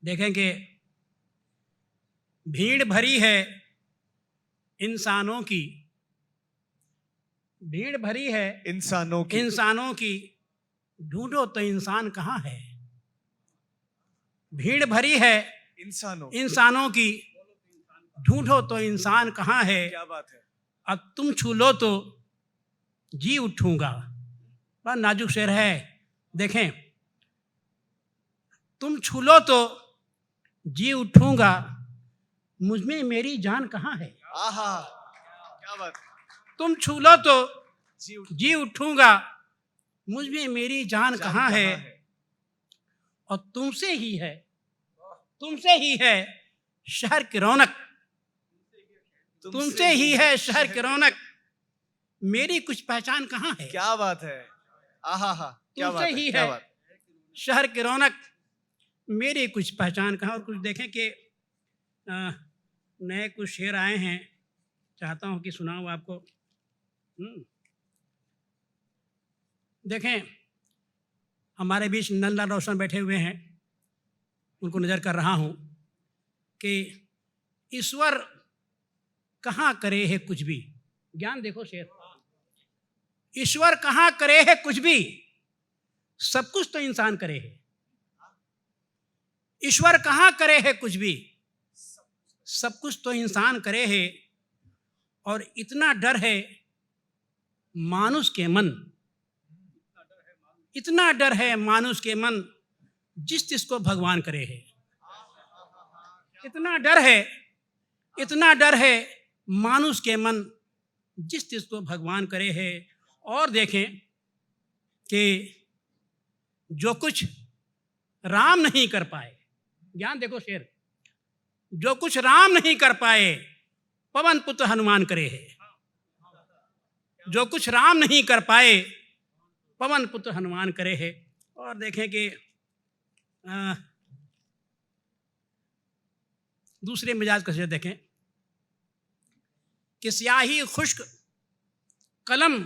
देखें कि भीड़ भरी है इंसानों की, भीड़ भरी है इंसानों की, ढूंढो तो इंसान कहाँ है। भीड़ भरी है इंसानों की, ढूंढो तो इंसान कहाँ है। क्या बात है। अब तुम छू लो तो जी उठूंगा। बड़ा नाजुक शेर है। देखें, तुम छू लो तो जी उठूंगा, मुझ में मेरी जान कहाँ है। आहा, क्या बात। तुम छू लो तो जी उठूंगा, मुझ में मेरी जान कहाँ है। और तुमसे ही है शहर की रौनक, तुमसे ही है शहर की रौनक, मेरी कुछ पहचान कहाँ है। क्या बात है। आहा हा, तुमसे ही है शहर की रौनक, मेरी कुछ पहचान कहाँ। और कुछ देखें कि नए कुछ शेर आए हैं, चाहता हूँ कि सुनाऊँ आपको। देखें, हमारे बीच नंदलाल रोशन बैठे हुए हैं, उनको नज़र कर रहा हूँ कि ईश्वर कहाँ करे है कुछ भी। ज्ञान देखो शेर, ईश्वर कहाँ करे है कुछ भी, सब कुछ तो इंसान करे है। ईश्वर कहाँ करे है कुछ भी, सब कुछ तो इंसान करे है। और इतना डर है मानुष के मन, इतना डर है मानुष के मन, जिस जिसको भगवान करे है। इतना डर है मानुष के मन, जिस जिसको भगवान करे है। और देखें कि जो कुछ राम नहीं कर पाए, ज्ञान देखो शेर, जो कुछ राम नहीं कर पाए पवन पुत्र हनुमान करे है। जो कुछ राम नहीं कर पाए पवन पुत्र हनुमान करे है। और देखें कि दूसरे मिजाज का शेर देखें कि स्याही खुश्क कलम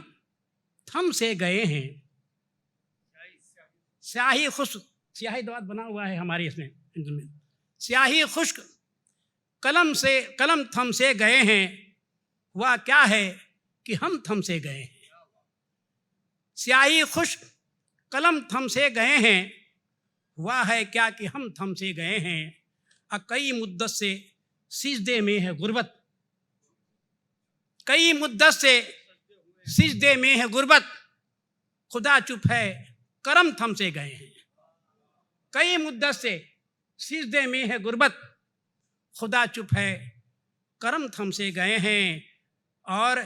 थम से गए हैं। स्याही खुश्क, स्याही दवात बना हुआ है हमारी इसमें हिंदू में। स्याही खुश्क कलम थम से गए हैं, वह क्या है कि हम थम से गए हैं। स्याही खुश्क कलम थम से गए हैं, वह है क्या कि हम थम से गए हैं। कई मुद्दत से सिजदे में है गुर्बत, कई मुद्दत से सिजदे में है गुर्बत, खुदा चुप है करम थम से गए हैं। कई मुद्दत से सिजदे में है गुर्बत, खुदा चुप है करम थम से गए हैं। और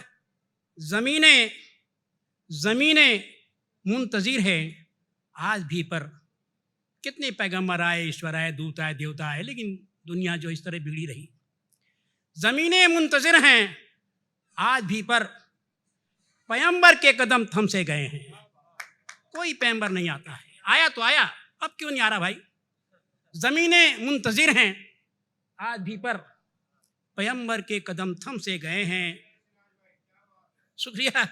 ज़मीनें मुंतज़िर है आज भी पर। कितने पैगंबर आए, ईश्वर आए, दूत आए, देवता आए, लेकिन दुनिया जो इस तरह बिगड़ी रही। ज़मीनें मुंतज़िर हैं आज भी पर, पैगंबर के कदम थम से गए हैं। कोई पैगंबर नहीं आता है, आया तो आया, अब क्यों नहीं आ रहा भाई। ज़मीनें मुंतज़िर हैं आज भी पर, पैगंबर के कदम थम से गए हैं। शुक्रिया।